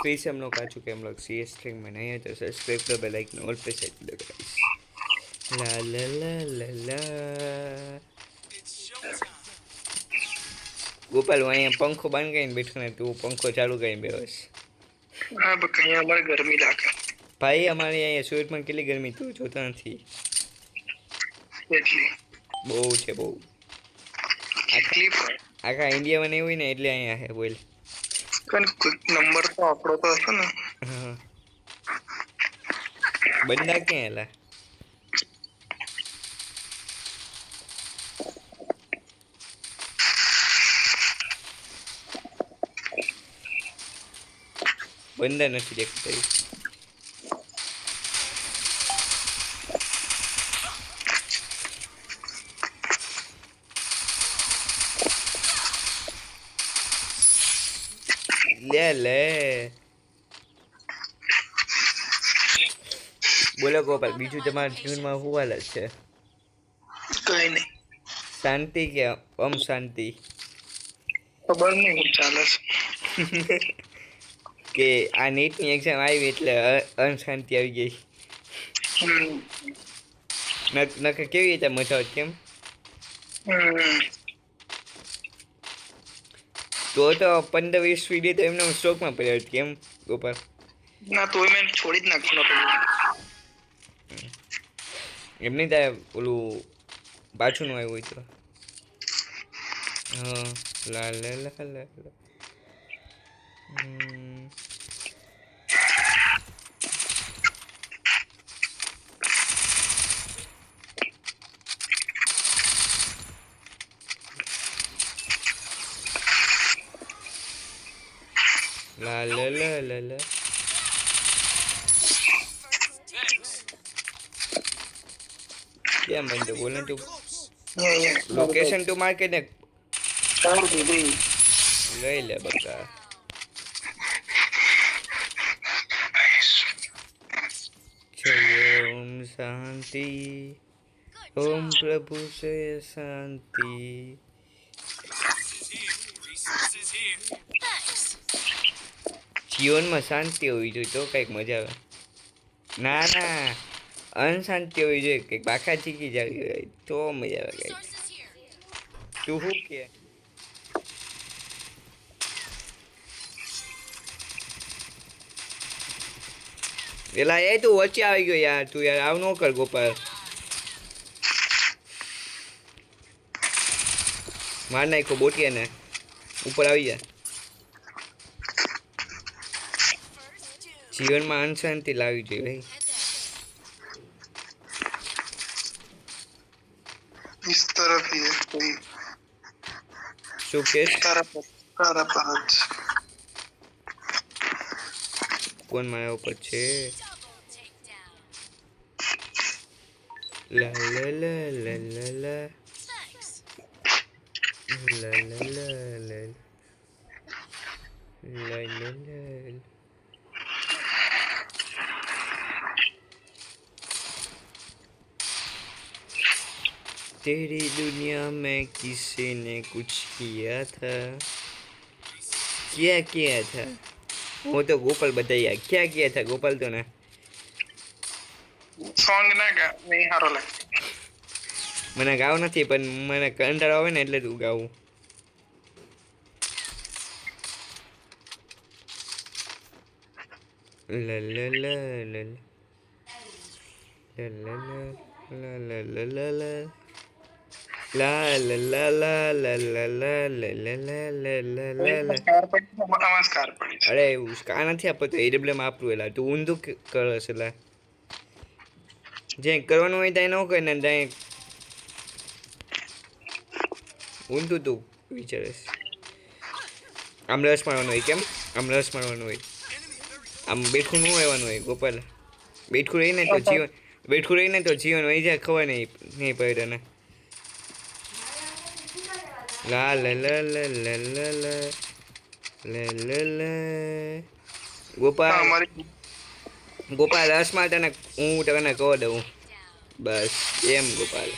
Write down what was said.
फिर से हम लोग आ चुके हैं हम लोग सी एस स्ट्रिंग में नहीं है तो सब्सक्राइब कर बेल आइकन ऑल पे सेट कर दो गाइस ला ला ला ला ला गोपाल वहीं पंखो बंद કરીને બેઠો ને તું पंखो ચાલુ કરીને બેસ હા બકઈ અમારે ગરમી લાગે ભાઈ અમારે અહીંયા સુરતમાં કેટલી ગરમી તું જોતા નથી એટલી બહુ છે બહુ આખા ઇન્ડિયામાં નહીં હોય ને એટલે અહીંયા હે બોલ કન નંબર તો આપણો તો હશે ને હા બંદા ક્યાં હેલા બંદા નથી દેખતા ले ले बोलो गोपाल बीजू तुम्हारे जीवन में हुआ है કઈ નહીં शांति क्या ओम शांति ખબર નહીં હું ચાલે છે કે આ નીટની એક્ઝામ આવી એટલે અનશાંતિ આવી ગઈ નકર કેવી રીતે મજા આવતી કેમ તો 15-20 વિડીયો તો એમને સ્ટોકમાં પડ્યા કેમ ગોપાલ ના તોય મેં છોડી જ નાખવાનો એમની ત્યાં ઓલું પાછું નું આવ્યું હોય તો હા લા લા લા લા La la la la la. क्या बंदे बोलने तो लोकेशन तो मार के देख ले ले बता ओम शांति ओम प्रभु से शांति जीवનમાં શાંતિ હોવી જોઈએ તો કંઈક મજા આવે ના ના અનશાંતિ હોવી જોઈએ કંઈક બાકા ચીકી જાવી હોય તો મજા આવે કંઈક તું શું કે એલા એ તું વચ્ચે આવી ગયો યાર તું યાર આવ ન કર ગોપાલ માર નાખો બોટિયાને ઉપર આવી જા જીવનમાં અનશાંતિ લાવવી જોઈએ ભાઈ इस तरफ ही है कोई શું કે तारा परत કોણ મારા ઉપર છે લા લા લા લા લા લા લા લા લા લા લા લા तेरी दुनिया में किसी ने कुछ किया था किया था वो तो गोपाल बताइए क्या था गोपाल तो ना सॉन्ग ना गा नहीं हारो लागे મને ગાવ નથી પણ મને કંટાળો આવે ને એટલે તું ગાવું લા લા લા લા લા લા લા લા લા લા La la la la la la la la la la la la la નમસ્કાર પડી અરે ઉસ્કા નથી આપતો એડબ્લ્યુ માં આપરું એલા તું ઊંધું કરસ એલા જે કરવાનું હોય ત્યાં ન કરે ને ત્યાં ઊંધું તું વિચારસ આમ રસ મારવાનું હોય કેમ આમ રસ મારવાનું હોય આમ બેઠું ન રહેવાનું હોય ગોપાલ બેઠું રહીને તો જીવન વહી જાય ખબર નહીં પડે તને La la la la la la la la la la Gopal રસ માં તને હું તને કહી દઉં બસ એમ ગોપાલ